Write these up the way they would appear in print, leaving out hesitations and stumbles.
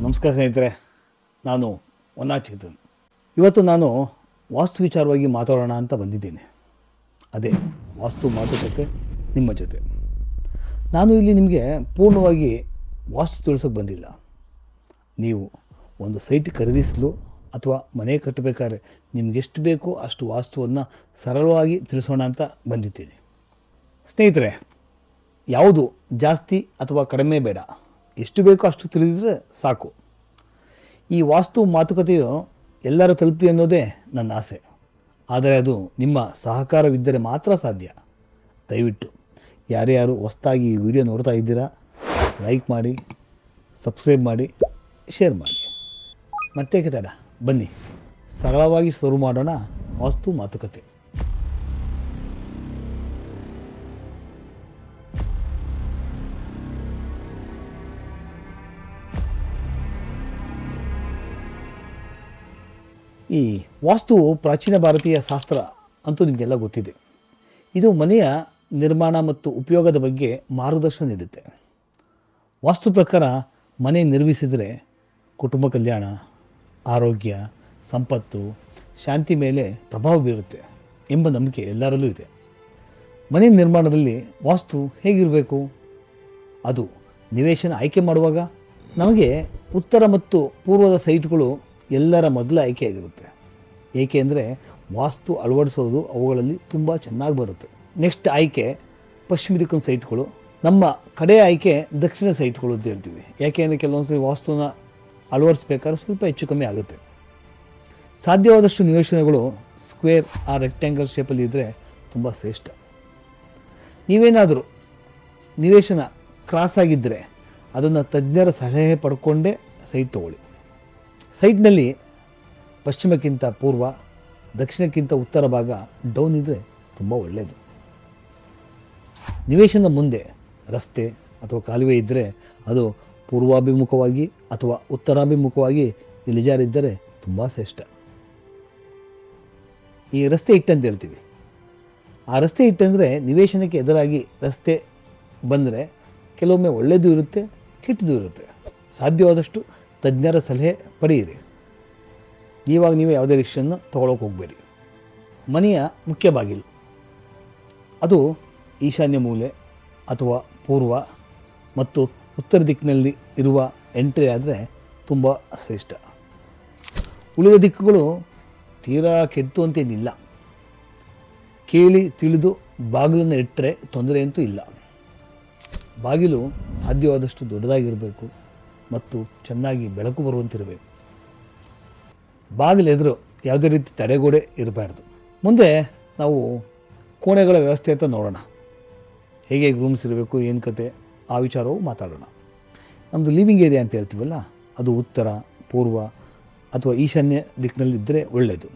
ನಮಸ್ಕಾರ ಸ್ನೇಹಿತರೆ, ನಾನು ಚೇತನ್. ಇವತ್ತು ನಾನು ವಾಸ್ತು ವಿಚಾರವಾಗಿ ಮಾತಾಡೋಣ ಅಂತ ಬಂದಿದ್ದೇನೆ. ಅದೇ ವಾಸ್ತು ಮಾತುಕತೆ ನಿಮ್ಮ ಜೊತೆ. ನಾನು ಇಲ್ಲಿ ನಿಮಗೆ ಪೂರ್ಣವಾಗಿ ವಾಸ್ತು ತಿಳಿಸೋಕೆ ಬಂದಿಲ್ಲ. ನೀವು ಒಂದು ಸೈಟ್ ಖರೀದಿಸಲು ಅಥವಾ ಮನೆ ಕಟ್ಟಬೇಕಾದ್ರೆ ನಿಮಗೆಷ್ಟು ಬೇಕೋ ಅಷ್ಟು ವಾಸ್ತುವನ್ನು ಸರಳವಾಗಿ ತಿಳಿಸೋಣ ಅಂತ ಬಂದಿದ್ದೀನಿ. ಸ್ನೇಹಿತರೆ, ಯಾವುದು ಜಾಸ್ತಿ ಅಥವಾ ಕಡಿಮೆ ಬೇಡ, ಎಷ್ಟು ಬೇಕೋ ಅಷ್ಟು ತಿಳಿದಿದ್ರೆ ಸಾಕು. ಈ ವಾಸ್ತು ಮಾತುಕತೆಯು ಎಲ್ಲರ ತಲುಪಲಿ ಅನ್ನೋದೇ ನನ್ನ ಆಸೆ. ಆದರೆ ಅದು ನಿಮ್ಮ ಸಹಕಾರವಿದ್ದರೆ ಮಾತ್ರ ಸಾಧ್ಯ. ದಯವಿಟ್ಟು ಯಾರ್ಯಾರು ಹೊಸದಾಗಿ ಈ ವಿಡಿಯೋ ನೋಡ್ತಾ ಇದ್ದೀರಾ, ಲೈಕ್ ಮಾಡಿ, ಸಬ್ಸ್ಕ್ರೈಬ್ ಮಾಡಿ, ಶೇರ್ ಮಾಡಿ. ಮತ್ತೆ ತಡ, ಬನ್ನಿ ಸರಳವಾಗಿ ಶುರು ಮಾಡೋಣ ವಾಸ್ತು ಮಾತುಕತೆ. ಈ ವಾಸ್ತು ಪ್ರಾಚೀನ ಭಾರತೀಯ ಶಾಸ್ತ್ರ ಅಂತೂ ನಿಮಗೆಲ್ಲ ಗೊತ್ತಿದೆ. ಇದು ಮನೆಯ ನಿರ್ಮಾಣ ಮತ್ತು ಉಪಯೋಗದ ಬಗ್ಗೆ ಮಾರ್ಗದರ್ಶನ ನೀಡುತ್ತೆ. ವಾಸ್ತು ಪ್ರಕಾರ ಮನೆ ನಿರ್ಮಿಸಿದರೆ ಕುಟುಂಬ ಕಲ್ಯಾಣ, ಆರೋಗ್ಯ, ಸಂಪತ್ತು, ಶಾಂತಿ ಮೇಲೆ ಪ್ರಭಾವ ಬೀರುತ್ತೆ ಎಂಬ ನಂಬಿಕೆ ಎಲ್ಲರಲ್ಲೂ ಇದೆ. ಮನೆ ನಿರ್ಮಾಣದಲ್ಲಿ ವಾಸ್ತು ಹೇಗಿರಬೇಕು? ಅದು ನಿವೇಶನ ಆಯ್ಕೆ ಮಾಡುವಾಗ ನಮಗೆ ಉತ್ತರ ಮತ್ತು ಪೂರ್ವದ ಸೈಟ್ಗಳು ಎಲ್ಲರ ಮೊದಲ ಆಯ್ಕೆಯಾಗಿರುತ್ತೆ. ಏಕೆ ಅಂದರೆ ವಾಸ್ತು ಅಳವಡಿಸೋದು ಅವುಗಳಲ್ಲಿ ತುಂಬ ಚೆನ್ನಾಗಿ ಬರುತ್ತೆ. ನೆಕ್ಸ್ಟ್ ಆಯ್ಕೆ ಪಶ್ಚಿಮ ದಿಕ್ಕಿನ ಸೈಟ್ಗಳು. ನಮ್ಮ ಕಡೆ ಆಯ್ಕೆ ದಕ್ಷಿಣ ಸೈಟ್ಗಳು ಅಂತ ಹೇಳ್ತೀವಿ. ಯಾಕೆ ಅಂದರೆ ಕೆಲವೊಂದು ಸರಿ ವಾಸ್ತುನ ಅಳವಡಿಸ್ಬೇಕಾದ್ರೆ ಸ್ವಲ್ಪ ಹೆಚ್ಚು ಕಮ್ಮಿ ಆಗುತ್ತೆ. ಸಾಧ್ಯವಾದಷ್ಟು ನಿವೇಶನಗಳು ಸ್ಕ್ವೇರ್ ಆ ರೆಕ್ಟ್ಯಾಂಗಲ್ ಶೇಪಲ್ಲಿ ಇದ್ದರೆ ತುಂಬ ಶ್ರೇಷ್ಠ. ನೀವೇನಾದರೂ ನಿವೇಶನ ಕ್ರಾಸ್ ಆಗಿದ್ದರೆ ಅದನ್ನು ತಜ್ಞರ ಸಲಹೆ ಪಡ್ಕೊಂಡೇ ಸೈಟ್ ತೊಗೊಳ್ಳಿ. ಸೈಟ್ನಲ್ಲಿ ಪಶ್ಚಿಮಕ್ಕಿಂತ ಪೂರ್ವ, ದಕ್ಷಿಣಕ್ಕಿಂತ ಉತ್ತರ ಭಾಗ ಡೌನ್ ಇದ್ದರೆ ತುಂಬ ಒಳ್ಳೆಯದು. ನಿವೇಶನದ ಮುಂದೆ ರಸ್ತೆ ಅಥವಾ ಕಾಲುವೆ ಇದ್ದರೆ ಅದು ಪೂರ್ವಾಭಿಮುಖವಾಗಿ ಅಥವಾ ಉತ್ತರಾಭಿಮುಖವಾಗಿ ಇಳಿಜಾರಿದ್ದರೆ ತುಂಬ ಶ್ರೇಷ್ಠ. ಈ ರಸ್ತೆ ಇಟ್ಟಂತ ಹೇಳ್ತೀವಿ. ಆ ರಸ್ತೆ ಇಟ್ಟಂದರೆ ನಿವೇಶನಕ್ಕೆ ಎದುರಾಗಿ ರಸ್ತೆ ಬಂದರೆ ಕೆಲವೊಮ್ಮೆ ಒಳ್ಳೆಯದು ಇರುತ್ತೆ, ಕೆಟ್ಟದ್ದು ಇರುತ್ತೆ. ಸಾಧ್ಯವಾದಷ್ಟು ತಜ್ಞರ ಸಲಹೆ ಪಡೆಯಿರಿ. ಇವಾಗ ನೀವು ಯಾವುದೇ ಡಿಸಿಷನ್ನು ತೊಗೊಳಕ್ಕೆ ಹೋಗಬೇಡಿ. ಮನೆಯ ಮುಖ್ಯ ಬಾಗಿಲು ಅದು ಈಶಾನ್ಯ ಮೂಲೆ ಅಥವಾ ಪೂರ್ವ ಮತ್ತು ಉತ್ತರ ದಿಕ್ಕಿನಲ್ಲಿ ಇರುವ ಎಂಟ್ರಿ ಆದರೆ ತುಂಬ ಶ್ರೇಷ್ಠ. ಉಳಿದ ದಿಕ್ಕುಗಳು ತೀರಾ ಕೆಟ್ಟು ಅಂತೇನಿಲ್ಲ. ಕೇಳಿ ತಿಳಿದು ಬಾಗಿಲನ್ನು ಇಟ್ಟರೆ ತೊಂದರೆ ಅಂತೂ ಇಲ್ಲ. ಬಾಗಿಲು ಸಾಧ್ಯವಾದಷ್ಟು ದೊಡ್ಡದಾಗಿರಬೇಕು ಮತ್ತು ಚೆನ್ನಾಗಿ ಬೆಳಕು ಬರುವಂತಿರಬೇಕು. ಬಾಗಿಲೆದುರು ಯಾವುದೇ ರೀತಿ ತಡೆಗೋಡೆ ಇರಬಾರ್ದು. ಮುಂದೆ ನಾವು ಕೋಣೆಗಳ ವ್ಯವಸ್ಥೆ ಅಂತ ನೋಡೋಣ. ಹೇಗೆ ರೂಮ್ಸ್ ಇರಬೇಕು, ಏನು ಕತೆ, ಆ ವಿಚಾರವು ಮಾತಾಡೋಣ. ನಮ್ಮದು ಲಿವಿಂಗ್ ಏರಿಯಾ ಅಂತ ಹೇಳ್ತೀವಲ್ಲ, ಅದು ಉತ್ತರ, ಪೂರ್ವ ಅಥವಾ ಈಶಾನ್ಯ ದಿಕ್ಕಿನಲ್ಲಿದ್ದರೆ ಒಳ್ಳೆಯದು.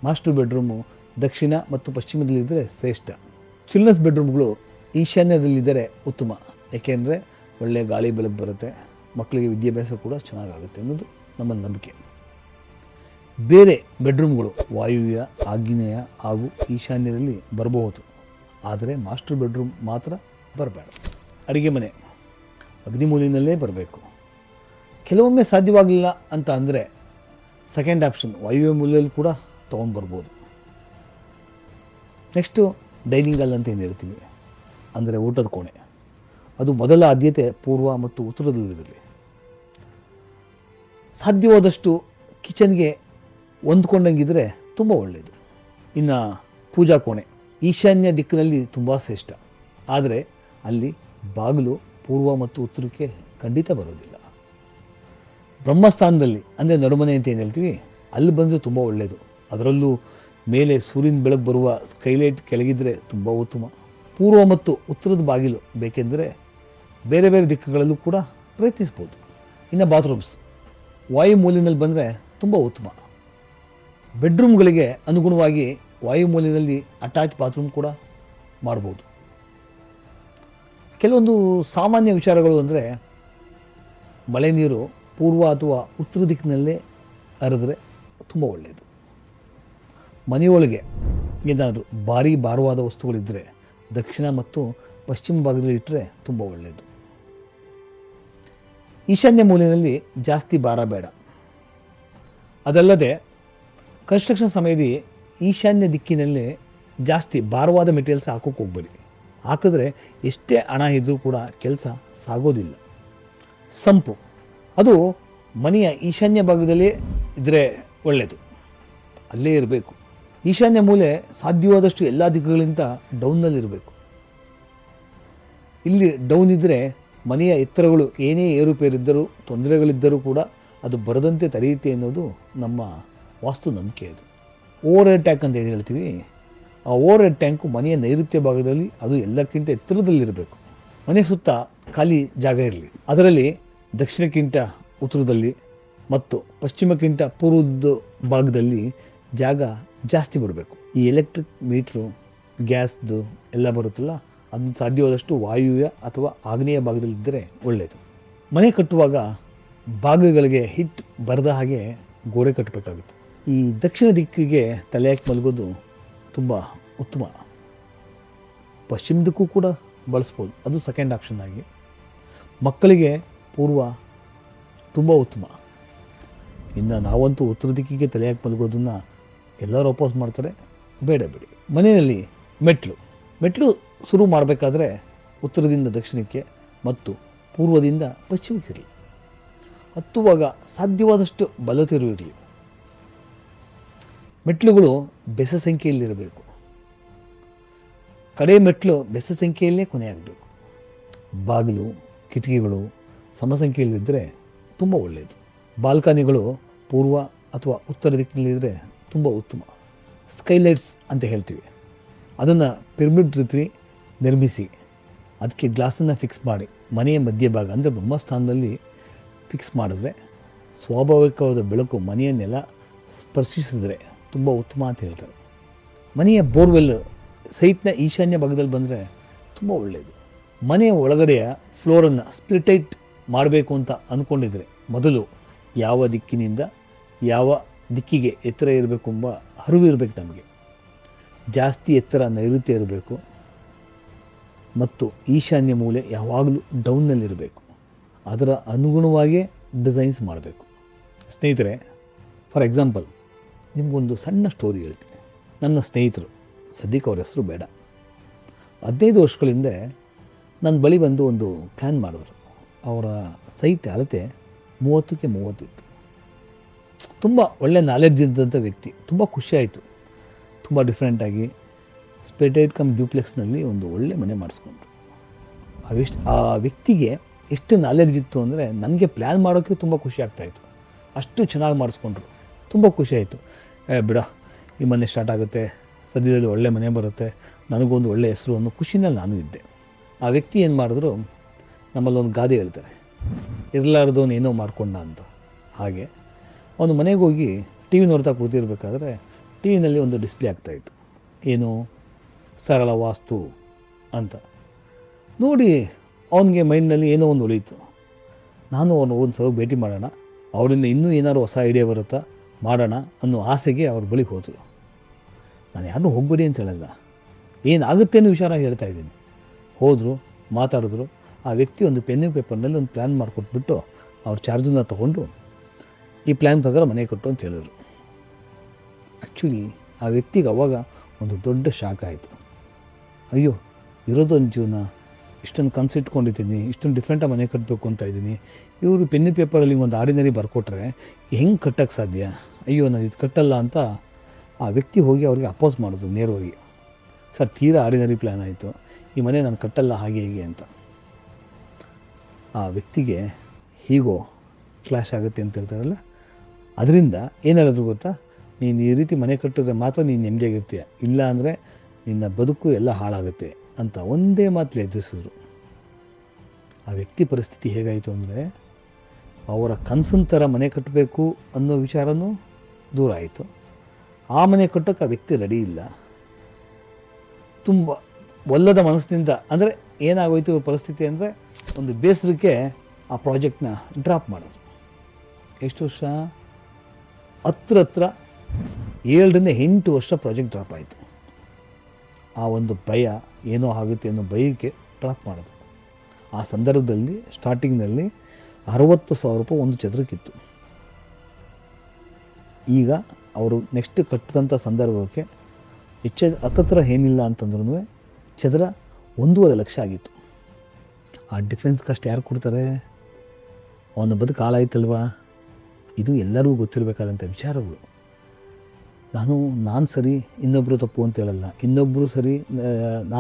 ಮಾಸ್ಟರ್ ಬೆಡ್ರೂಮು ದಕ್ಷಿಣ ಮತ್ತು ಪಶ್ಚಿಮದಲ್ಲಿದ್ದರೆ ಶ್ರೇಷ್ಠ. ಚಿಲ್ಡ್ರನ್ಸ್ ಬೆಡ್ರೂಮ್ಗಳು ಈಶಾನ್ಯದಲ್ಲಿದ್ದರೆ ಉತ್ತಮ. ಏಕೆಂದರೆ ಒಳ್ಳೆಯ ಗಾಳಿ ಬೆಳಕು ಬರುತ್ತೆ, ಮಕ್ಕಳಿಗೆ ವಿದ್ಯಾಭ್ಯಾಸ ಕೂಡ ಚೆನ್ನಾಗಾಗುತ್ತೆ ಅನ್ನೋದು ನಮ್ಮ ನಂಬಿಕೆ. ಬೇರೆ ಬೆಡ್ರೂಮ್ಗಳು ವಾಯುವ್ಯ, ಆಗ್ನೇಯ ಹಾಗೂ ಈಶಾನ್ಯದಲ್ಲಿ ಬರಬಹುದು. ಆದರೆ ಮಾಸ್ಟರ್ ಬೆಡ್ರೂಮ್ ಮಾತ್ರ ಬರಬೇಡ. ಅಡುಗೆ ಮನೆ ಅಗ್ನಿಮೂಲಿನಲ್ಲೇ ಬರಬೇಕು. ಕೆಲವೊಮ್ಮೆ ಸಾಧ್ಯವಾಗಲಿಲ್ಲ ಅಂತ ಅಂದರೆ ಸೆಕೆಂಡ್ ಆಪ್ಷನ್ ವಾಯುವ್ಯ ಮೂಲೆಯಲ್ಲಿ ಕೂಡ ತೊಗೊಂಡ್ಬರ್ಬೋದು. ನೆಕ್ಸ್ಟು ಡೈನಿಂಗ್ ಹಾಲ್ ಅಂತ ಏನು ಹೇಳ್ತೀವಿ, ಅಂದರೆ ಊಟದ ಕೋಣೆ. ಅದು ಮೊದಲ ಆದ್ಯತೆ ಪೂರ್ವ ಮತ್ತು ಉತ್ತರದಲ್ಲಿರಲಿ. ಸಾಧ್ಯವಾದಷ್ಟು ಕಿಚನ್ಗೆ ಹೊಂದ್ಕೊಂಡಂಗಿದ್ರೆ ತುಂಬ ಒಳ್ಳೆಯದು. ಇನ್ನು ಪೂಜಾ ಕೋಣೆ ಈಶಾನ್ಯ ದಿಕ್ಕಿನಲ್ಲಿ ತುಂಬ ಶ್ರೇಷ್ಠ. ಆದರೆ ಅಲ್ಲಿ ಬಾಗಿಲು ಪೂರ್ವ ಮತ್ತು ಉತ್ತರಕ್ಕೆ ಖಂಡಿತ ಬರೋದಿಲ್ಲ. ಬ್ರಹ್ಮಸ್ಥಾನದಲ್ಲಿ ಅಂದರೆ ನಡುಮನೆ ಅಂತ ಏನು ಹೇಳ್ತೀವಿ, ಅಲ್ಲಿ ಬಂದರೆ ತುಂಬ ಒಳ್ಳೆಯದು. ಅದರಲ್ಲೂ ಮೇಲೆ ಸೂರ್ಯನ ಬೆಳಕು ಬರುವ ಸ್ಕೈಲೈಟ್ ಕೆಳಗಿದ್ರೆ ತುಂಬ ಉತ್ತಮ. ಪೂರ್ವ ಮತ್ತು ಉತ್ತರದ ಬಾಗಿಲು ಬೇಕೆಂದರೆ ಬೇರೆ ಬೇರೆ ದಿಕ್ಕುಗಳಲ್ಲೂ ಕೂಡ ಪ್ರಯತ್ನಿಸ್ಬೋದು. ಇನ್ನು ಬಾತ್ರೂಮ್ಸ್ ವಾಯು ಮೂಲೆಯಲ್ಲಿ ಬಂದರೆ ತುಂಬ ಉತ್ತಮ. ಬೆಡ್ರೂಮ್ಗಳಿಗೆ ಅನುಗುಣವಾಗಿ ವಾಯು ಮೂಲೆಯಲ್ಲಿ ಅಟ್ಯಾಚ್ ಬಾತ್ರೂಮ್ ಕೂಡ ಮಾಡ್ಬೋದು. ಕೆಲವೊಂದು ಸಾಮಾನ್ಯ ವಿಚಾರಗಳು ಅಂದರೆ ಮಳೆ ನೀರು ಪೂರ್ವ ಅಥವಾ ಉತ್ತರ ದಿಕ್ಕಿನಲ್ಲೇ ಹರಿದ್ರೆ ತುಂಬ ಒಳ್ಳೆಯದು. ಮನೆಯೊಳಗೆ ಏನಾದರೂ ಭಾರೀ ಭಾರವಾದ ವಸ್ತುಗಳಿದ್ದರೆ ದಕ್ಷಿಣ ಮತ್ತು ಪಶ್ಚಿಮ ಭಾಗದಲ್ಲಿ ಇಟ್ಟರೆ ತುಂಬ ಒಳ್ಳೆಯದು. ಈಶಾನ್ಯ ಮೂಲೆಯಲ್ಲಿ ಜಾಸ್ತಿ ಭಾರ ಬೇಡ. ಅದಲ್ಲದೆ ಕನ್ಸ್ಟ್ರಕ್ಷನ್ ಸಮಯದಲ್ಲಿ ಈಶಾನ್ಯ ದಿಕ್ಕಿನಲ್ಲಿ ಜಾಸ್ತಿ ಭಾರವಾದ ಮೆಟೀರಿಯಲ್ಸ್ ಹಾಕೋಕ್ಕೆ ಹೋಗ್ಬೇಡಿ. ಹಾಕಿದ್ರೆ ಎಷ್ಟೇ ಹಣ ಇದ್ದರೂ ಕೂಡ ಕೆಲಸ ಸಾಗೋದಿಲ್ಲ. ಸಂಪು ಅದು ಮನೆಯ ಈಶಾನ್ಯ ಭಾಗದಲ್ಲೇ ಇದ್ದರೆ ಒಳ್ಳೆಯದು, ಅಲ್ಲೇ ಇರಬೇಕು. ಈಶಾನ್ಯ ಮೂಲೆ ಸಾಧ್ಯವಾದಷ್ಟು ಎಲ್ಲ ದಿಕ್ಕುಗಳಿಂದ ಡೌನ್ನಲ್ಲಿರಬೇಕು. ಇಲ್ಲಿ ಡೌನ್ ಇದ್ದರೆ ಮನೆಯ ಎತ್ತರಗಳು ಏನೇ ಏರುಪೇರಿದ್ದರೂ ತೊಂದರೆಗಳಿದ್ದರೂ ಕೂಡ ಅದು ಬರದಂತೆ ತಡೆಯುತ್ತೆ ಅನ್ನೋದು ನಮ್ಮ ವಾಸ್ತು ನಂಬಿಕೆ. ಅದು ಓವರ್ ಹೆಡ್ ಟ್ಯಾಂಕ್ ಅಂತ ಏನು ಹೇಳ್ತೀವಿ, ಆ ಓವರ್ ಹೆಡ್ ಟ್ಯಾಂಕು ಮನೆಯ ನೈಋತ್ಯ ಭಾಗದಲ್ಲಿ ಅದು ಎಲ್ಲಕ್ಕಿಂತ ಎತ್ತರದಲ್ಲಿರಬೇಕು. ಮನೆ ಸುತ್ತ ಖಾಲಿ ಜಾಗ ಇರಲಿ. ಅದರಲ್ಲಿ ದಕ್ಷಿಣಕ್ಕಿಂತ ಉತ್ತರದಲ್ಲಿ ಮತ್ತು ಪಶ್ಚಿಮಕ್ಕಿಂತ ಪೂರ್ವದ ಭಾಗದಲ್ಲಿ ಜಾಗ ಜಾಸ್ತಿ ಬರಬೇಕು. ಈ ಎಲೆಕ್ಟ್ರಿಕ್ ಮೀಟ್ರು, ಗ್ಯಾಸ್ದು ಎಲ್ಲ ಬರುತ್ತಲ್ಲ, ಅದನ್ನು ಸಾಧ್ಯವಾದಷ್ಟು ವಾಯುವ್ಯ ಅಥವಾ ಆಗ್ನೇಯ ಭಾಗದಲ್ಲಿದ್ದರೆ ಒಳ್ಳೆಯದು. ಮನೆ ಕಟ್ಟುವಾಗ ಭಾಗಗಳಿಗೆ ಹಿಟ್ ಬರದ ಹಾಗೆ ಗೋಡೆ ಕಟ್ಟಬೇಕಾಗುತ್ತೆ. ಈ ದಕ್ಷಿಣ ದಿಕ್ಕಿಗೆ ತಲೆ ಹಾಕಿ ಮಲಗೋದು ತುಂಬ ಉತ್ತಮ. ಪಶ್ಚಿಮದಕ್ಕೂ ಕೂಡ ಬಳಸ್ಬೋದು, ಅದು ಸೆಕೆಂಡ್ ಆಪ್ಷನ್ ಆಗಿ. ಮಕ್ಕಳಿಗೆ ಪೂರ್ವ ತುಂಬ ಉತ್ತಮ. ಇನ್ನು ನಾವಂತೂ ಉತ್ತರ ದಿಕ್ಕಿಗೆ ತಲೆ ಹಾಕಿ ಮಲಗೋದನ್ನು ಎಲ್ಲರೂ ಅಪೋಸ್ ಮಾಡ್ತಾರೆ, ಬೇಡ ಬಿಡಿ. ಮನೆಯಲ್ಲಿ ಮೆಟ್ಲು ಶುರು ಮಾಡಬೇಕಾದ್ರೆ ಉತ್ತರದಿಂದ ದಕ್ಷಿಣಕ್ಕೆ ಮತ್ತು ಪೂರ್ವದಿಂದ ಪಶ್ಚಿಮಕ್ಕೆ ಇರಲಿ. ಹತ್ತುವಾಗ ಸಾಧ್ಯವಾದಷ್ಟು ಬಲತಿರು ಇರಲಿ. ಮೆಟ್ಲುಗಳು ಬೆಸ ಸಂಖ್ಯೆಯಲ್ಲಿರಬೇಕು. ಕಡೆ ಮೆಟ್ಲು ಬೆಸ ಸಂಖ್ಯೆಯಲ್ಲೇ ಕೊನೆಯಾಗಬೇಕು. ಬಾಗಿಲು, ಕಿಟಕಿಗಳು ಸಮಸಂಖ್ಯೆಯಲ್ಲಿದ್ದರೆ ತುಂಬ ಒಳ್ಳೆಯದು. ಬಾಲ್ಕನಿಗಳು ಪೂರ್ವ ಅಥವಾ ಉತ್ತರ ದಿಕ್ಕಿನಲ್ಲಿದ್ದರೆ ತುಂಬ ಉತ್ತಮ. ಸ್ಕೈಲೈಟ್ಸ್ ಅಂತ ಹೇಳ್ತೀವಿ, ಅದನ್ನು ಪಿರಮಿಡ್ ರೀತಿ ನಿರ್ಮಿಸಿ ಅದಕ್ಕೆ ಗ್ಲಾಸನ್ನು ಫಿಕ್ಸ್ ಮಾಡಿ ಮನೆಯ ಮಧ್ಯಭಾಗ ಅಂದರೆ ಬ್ರಹ್ಮಸ್ಥಾನದಲ್ಲಿ ಫಿಕ್ಸ್ ಮಾಡಿದ್ರೆ ಸ್ವಾಭಾವಿಕವಾದ ಬೆಳಕು ಮನೆಯನ್ನೆಲ್ಲ ಸ್ಪರ್ಶಿಸಿದ್ರೆ ತುಂಬ ಉತ್ತಮ ಅಂತ ಹೇಳ್ತಾರೆ. ಮನೆಯ ಬೋರ್ವೆಲ್ ಸೈಟ್ನ ಈಶಾನ್ಯ ಭಾಗದಲ್ಲಿ ಬಂದರೆ ತುಂಬ ಒಳ್ಳೆಯದು. ಮನೆಯ ಒಳಗಡೆಯ ಫ್ಲೋರನ್ನು ಸ್ಪ್ಲಿಟೈಟ್ ಮಾಡಬೇಕು ಅಂತ ಅಂದ್ಕೊಂಡಿದ್ರೆ ಮೊದಲು ಯಾವ ದಿಕ್ಕಿನಿಂದ ಯಾವ ದಿಕ್ಕಿಗೆ ಎತ್ತರ ಇರಬೇಕು ಎಂಬ ಅರಿವು ಇರಬೇಕು ನಮಗೆ. ಜಾಸ್ತಿ ಎತ್ತರ ನೈಋತ್ಯ ಇರಬೇಕು ಮತ್ತು ಈಶಾನ್ಯ ಮೂಲೆ ಯಾವಾಗಲೂ ಡೌನ್ನಲ್ಲಿರಬೇಕು. ಅದರ ಅನುಗುಣವಾಗಿಯೇ ಡಿಸೈನ್ಸ್ ಮಾಡಬೇಕು. ಸ್ನೇಹಿತರೆ, ಫಾರ್ ಎಕ್ಸಾಂಪಲ್ ನಿಮಗೊಂದು ಸಣ್ಣ ಸ್ಟೋರಿ ಹೇಳ್ತೀನಿ. ನನ್ನ ಸ್ನೇಹಿತರು, ಸದ್ಯಕ್ಕೆ ಅವ್ರ ಹೆಸರು ಬೇಡ, 15 ವರ್ಷಗಳಿಂದ ನನ್ನ ಬಳಿ ಬಂದು ಒಂದು ಪ್ಲ್ಯಾನ್ ಮಾಡಿದ್ರು. ಅವರ ಸೈಟ್ ಅಳತೆ 30ಕ್ಕೆ 30 ಇತ್ತು. ತುಂಬ ಒಳ್ಳೆ ನಾಲೆಡ್ಜ್ ಇದ್ದಂಥ ವ್ಯಕ್ತಿ. ತುಂಬ ಖುಷಿಯಾಯಿತು. ತುಂಬ ಡಿಫ್ರೆಂಟಾಗಿ ಸ್ಪ್ಲಿಟೆಡ್ ಕಮ್ ಡ್ಯೂಪ್ಲೆಕ್ಸ್ನಲ್ಲಿ ಒಂದು ಒಳ್ಳೆ ಮನೆ ಮಾಡಿಸ್ಕೊಂಡ್ರು. ಆ ವ್ಯಕ್ತಿಗೆ ಎಷ್ಟು ನಾಲೆಡ್ಜ್ ಇತ್ತು ಅಂದರೆ ನನಗೆ ಪ್ಲ್ಯಾನ್ ಮಾಡೋಕ್ಕೆ ತುಂಬ ಖುಷಿ ಆಗ್ತಾಯಿತ್ತು. ಅಷ್ಟು ಚೆನ್ನಾಗಿ ಮಾಡಿಸ್ಕೊಂಡ್ರು. ತುಂಬ ಖುಷಿಯಾಯಿತು. ಬಿಡ, ಈ ಮನೆ ಸ್ಟಾರ್ಟ್ ಆಗುತ್ತೆ, ಸದ್ಯದಲ್ಲಿ ಒಳ್ಳೆ ಮನೆ ಬರುತ್ತೆ, ನನಗೊಂದು ಒಳ್ಳೆ ಹೆಸರು ಅನ್ನೋ ಖುಷಿನಲ್ಲಿ ನಾನು ಇದ್ದೆ. ಆ ವ್ಯಕ್ತಿ ಏನು ಮಾಡಿದ್ರು, ನಮ್ಮಲ್ಲೊಂದು ಗಾದೆ ಹೇಳ್ತಾರೆ, ಇರಲಾರ್ದವನು ಏನೋ ಮಾಡ್ಕೊಂಡ ಅಂತ. ಹಾಗೆ ಅವನು ಮನೆಗೆ ಹೋಗಿ ಟಿ ವಿ ನೋಡ್ತಾ ಕೂತಿರ್ಬೇಕಾದ್ರೆ ಟಿ ವಿನಲ್ಲಿ ಒಂದು ಡಿಸ್ಪ್ಲೇ ಆಗ್ತಾಯಿತ್ತು, ಏನು ಸರಳ ವಾಸ್ತು ಅಂತ. ನೋಡಿ ಅವನಿಗೆ ಮೈಂಡ್ನಲ್ಲಿ ಏನೋ ಒಂದು ಉಳೀತು. ನಾನು ಅವನು ಒಂದು ಸಲ ಭೇಟಿ ಮಾಡೋಣ, ಅವರಿಂದ ಇನ್ನೂ ಏನಾದ್ರು ಹೊಸ ಐಡಿಯಾ ಬರುತ್ತಾ ಮಾಡೋಣ ಅನ್ನೋ ಆಸೆಗೆ ಅವ್ರ ಬಳಿಗೆ ಹೋದರು. ನಾನು ಯಾರನ್ನೂ ಹೋಗಬೇಡಿ ಅಂತ ಹೇಳಲ್ಲ, ಏನಾಗುತ್ತೆ ಅನ್ನೋ ವಿಚಾರ ಹೇಳ್ತಾ ಇದ್ದೀನಿ. ಹೋದರು, ಮಾತಾಡಿದ್ರು. ಆ ವ್ಯಕ್ತಿ ಒಂದು ಪೆನ್ನು ಪೇಪರ್ನಲ್ಲಿ ಒಂದು ಪ್ಲ್ಯಾನ್ ಮಾಡಿಕೊಟ್ಬಿಟ್ಟು ಅವ್ರ ಚಾರ್ಜನ್ನು ತೊಗೊಂಡು ಈ ಪ್ಲ್ಯಾನ್ ಪ್ರಕಾರ ಮನೆ ಕಟ್ಟು ಅಂತ ಹೇಳಿದ್ರು. ಆ್ಯಕ್ಚುಲಿ ಆ ವ್ಯಕ್ತಿಗೆ ಅವಾಗ ಒಂದು ದೊಡ್ಡ ಶಾಕ್ ಆಯಿತು. ಅಯ್ಯೋ, ಇರೋದೊಂದು ಜೀವನ, ಇಷ್ಟೊಂದು ಕನಸಿಟ್ಕೊಂಡಿದ್ದೀನಿ, ಇಷ್ಟೊಂದು ಡಿಫ್ರೆಂಟಾಗಿ ಮನೆ ಕಟ್ಟಬೇಕು ಅಂತ ಇದ್ದೀನಿ, ಇವರು ಪೆನ್ನು ಪೇಪರಲ್ಲಿ ಒಂದು ಆರ್ಡಿನರಿ ಬರ್ಕೊಟ್ರೆ ಹೆಂಗೆ ಕಟ್ಟೋಕ್ಕೆ ಸಾಧ್ಯ? ಅಯ್ಯೋ, ನಾನು ಇದು ಕಟ್ಟಲ್ಲ ಅಂತ ಆ ವ್ಯಕ್ತಿ ಹೋಗಿ ಅವ್ರಿಗೆ ಅಪೋಸ್ ಮಾಡಿದ್ರು ನೇರವಾಗಿ. ಸರ್, ತೀರಾ ಆರ್ಡಿನರಿ ಪ್ಲ್ಯಾನ್ ಆಯಿತು, ಈ ಮನೆ ನಾನು ಕಟ್ಟಲ್ಲ ಹಾಗೆ ಹೀಗೆ ಅಂತ. ಆ ವ್ಯಕ್ತಿಗೆ ಹೀಗೋ ಕ್ಲಾಶ್ ಆಗುತ್ತೆ ಅಂತ ಹೇಳ್ತಾರಲ್ಲ, ಅದರಿಂದ ಏನು ಹೇಳಿದ್ರು ಗೊತ್ತಾ, ನೀನು ಈ ರೀತಿ ಮನೆ ಕಟ್ಟಿದ್ರೆ ಮಾತ್ರ ನೀನು ನೆಮ್ಮದಿಯಾಗಿರ್ತೀಯ, ಇಲ್ಲ ಅಂದರೆ ನಿನ್ನ ಬದುಕು ಎಲ್ಲ ಹಾಳಾಗುತ್ತೆ ಅಂತ ಒಂದೇ ಮಾತಲ್ಲಿ ಎದುರಿಸಿದ್ರು. ಆ ವ್ಯಕ್ತಿ ಪರಿಸ್ಥಿತಿ ಹೇಗಾಯಿತು ಅಂದರೆ, ಅವರ ಕನಸಿನ ಥರ ಮನೆ ಕಟ್ಟಬೇಕು ಅನ್ನೋ ವಿಚಾರನೂ ದೂರ ಆಯಿತು. ಆ ಮನೆ ಕಟ್ಟೋಕ್ಕೆ ಆ ವ್ಯಕ್ತಿ ರೆಡಿ ಇಲ್ಲ. ತುಂಬ ಒಲ್ಲದ ಮನಸ್ಸಿನಿಂದ, ಅಂದರೆ ಏನಾಗೋಯ್ತು ಪರಿಸ್ಥಿತಿ ಅಂದರೆ, ಒಂದು ಬೇಸರಕ್ಕೆ ಆ ಪ್ರಾಜೆಕ್ಟ್ನ ಡ್ರಾಪ್ ಮಾಡೋದು. ಎಷ್ಟು ವರ್ಷ? ಹತ್ರ 7ರಿಂದ 8 ವರ್ಷ ಪ್ರಾಜೆಕ್ಟ್ ಡ್ರಾಪ್ ಆಯಿತು. ಆ ಒಂದು ಭಯ, ಏನೋ ಆಗುತ್ತೆ ಅನ್ನೋ ಭಯಕ್ಕೆ ಡ್ರಾಪ್ ಮಾಡೋದು. ಆ ಸಂದರ್ಭದಲ್ಲಿ ಸ್ಟಾರ್ಟಿಂಗ್ನಲ್ಲಿ 60,000 ಒಂದು ಚದರಕ್ಕಿತ್ತು. ಈಗ ಅವರು ನೆಕ್ಸ್ಟ್ ಕಟ್ಟಿದಂಥ ಸಂದರ್ಭಕ್ಕೆ ಹತ್ತತ್ರ ಏನಿಲ್ಲ ಅಂತಂದ್ರೂ ಚದರ 1.5 ಲಕ್ಷ ಆಗಿತ್ತು. ಆ ಡಿಫೆನ್ಸ್ ಕಾಸ್ಟ್ ಯಾರು ಕೊಡ್ತಾರೆ? ಅವನ ಬದುಕು ಹಾಳಾಯ್ತಲ್ವಾ? ಇದು ಎಲ್ಲರಿಗೂ ಗೊತ್ತಿರಬೇಕಾದಂಥ ವಿಚಾರಗಳು. ನಾನು ಸರಿ ಇನ್ನೊಬ್ಬರು ತಪ್ಪು ಅಂತ ಹೇಳಲ್ಲ, ಇನ್ನೊಬ್ಬರು ಸರಿ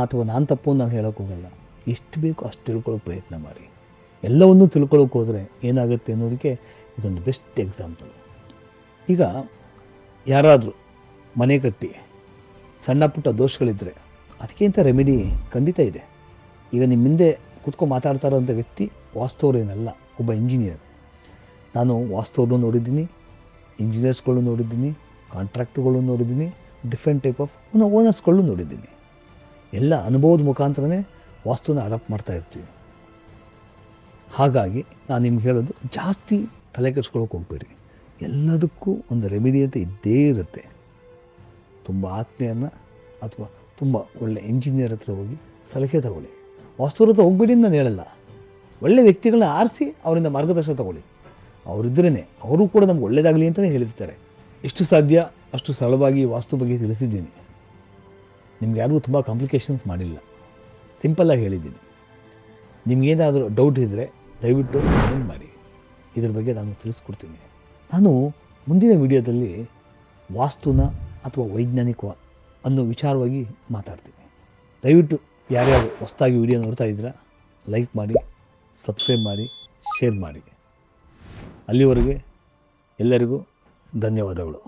ಅಥವಾ ನಾನು ತಪ್ಪು ಅಂತ ನಾನು ಹೇಳೋಕ್ಕೆ ಹೋಗಲ್ಲ. ಎಷ್ಟು ಬೇಕೋ ಅಷ್ಟು ತಿಳ್ಕೊಳ್ಳೋಕೆ ಪ್ರಯತ್ನ ಮಾಡಿ. ಎಲ್ಲವನ್ನೂ ತಿಳ್ಕೊಳ್ಳೋಕೆ ಹೋದರೆ ಏನಾಗುತ್ತೆ ಅನ್ನೋದಕ್ಕೆ ಇದೊಂದು ಬೆಸ್ಟ್ ಎಕ್ಸಾಂಪಲ್. ಈಗ ಯಾರಾದರೂ ಮನೆ ಕಟ್ಟಿ ಸಣ್ಣ ಪುಟ್ಟ ದೋಷಗಳಿದ್ದರೆ ಅದಕ್ಕಿಂತ ರೆಮಿಡಿ ಖಂಡಿತ ಇದೆ. ಈಗ ನಿಮ್ಮ ಹಿಂದೆ ಕೂತ್ಕೊಂಡು ಮಾತಾಡ್ತಾ ಇರೋಂಥ ವ್ಯಕ್ತಿ ವಾಸ್ತುವರೇನಲ್ಲ, ಒಬ್ಬ ಇಂಜಿನಿಯರ್. ನಾನು ವಾಸ್ತುವನ್ನು ನೋಡಿದ್ದೀನಿ, ಇಂಜಿನಿಯರ್ಸ್ಗಳು ನೋಡಿದ್ದೀನಿ, ಕಾಂಟ್ರಾಕ್ಟ್ಗಳು ನೋಡಿದ್ದೀನಿ, ಡಿಫ್ರೆಂಟ್ ಟೈಪ್ ಆಫ್ ಓನರ್ಸ್ಗಳು ನೋಡಿದ್ದೀನಿ. ಎಲ್ಲ ಅನುಭವದ ಮುಖಾಂತರನೇ ವಾಸ್ತುನ ಅಡಾಪ್ಟ್ ಮಾಡ್ತಾ ಇರ್ತೀವಿ. ಹಾಗಾಗಿ ನಾನು ನಿಮ್ಗೆ ಹೇಳೋದು, ಜಾಸ್ತಿ ತಲೆ ಕೆಡ್ಸ್ಕೊಳ್ಳೋಕೆ ಹೋಗ್ಬೇಡಿ. ಎಲ್ಲದಕ್ಕೂ ಒಂದು ರೆಮಿಡಿ ಅಂತ ಇದ್ದೇ ಇರುತ್ತೆ. ತುಂಬ ಆತ್ಮೀಯರನ್ನ ಅಥವಾ ತುಂಬ ಒಳ್ಳೆ ಇಂಜಿನಿಯರ್ ಹತ್ರ ಹೋಗಿ ಸಲಹೆ ತಗೊಳ್ಳಿ. ವಾಸ್ತುರ ಹತ್ರ ಹೋಗ್ಬೇಡಿ ಅಂತ ನಾನು ಹೇಳಲ್ಲ. ಒಳ್ಳೆ ವ್ಯಕ್ತಿಗಳನ್ನ ಆರಿಸಿ ಅವರಿಂದ ಮಾರ್ಗದರ್ಶನ ತಗೊಳ್ಳಿ. ಅವರಿದ್ರೇ ಅವರು ಕೂಡ ನಮ್ಗೆ ಒಳ್ಳೆಯದಾಗಲಿ ಅಂತಲೇ ಹೇಳಿರ್ತಾರೆ. ಎಷ್ಟು ಸಾಧ್ಯ ಅಷ್ಟು ಸರಳವಾಗಿ ವಾಸ್ತು ಬಗ್ಗೆ ತಿಳಿಸಿದ್ದೀನಿ. ನಿಮ್ಗೆ ಯಾರಿಗೂ ತುಂಬ ಕಾಂಪ್ಲಿಕೇಶನ್ಸ್ ಮಾಡಿಲ್ಲ, ಸಿಂಪಲ್ಲಾಗಿ ಹೇಳಿದ್ದೀನಿ. ನಿಮಗೇನಾದರೂ ಡೌಟ್ ಇದ್ದರೆ ದಯವಿಟ್ಟು ಕಮೆಂಟ್ ಮಾಡಿ, ಇದ್ರ ಬಗ್ಗೆ ನಾನು ತಿಳಿಸ್ಕೊಡ್ತೀನಿ. ನಾನು ಮುಂದಿನ ವಿಡಿಯೋದಲ್ಲಿ ವಾಸ್ತುನ ಅಥವಾ ವೈಜ್ಞಾನಿಕ ಅನ್ನೋ ವಿಚಾರವಾಗಿ ಮಾತಾಡ್ತೀನಿ. ದಯವಿಟ್ಟು ಯಾರ್ಯಾರು ಹೊಸದಾಗಿ ವಿಡಿಯೋ ನೋಡ್ತಾ ಇದ್ದೀರಾ ಲೈಕ್ ಮಾಡಿ, ಸಬ್ಸ್ಕ್ರೈಬ್ ಮಾಡಿ, ಶೇರ್ ಮಾಡಿ. ಅಲ್ಲಿವರೆಗೆ ಎಲ್ಲರಿಗೂ ಧನ್ಯವಾದಗಳು.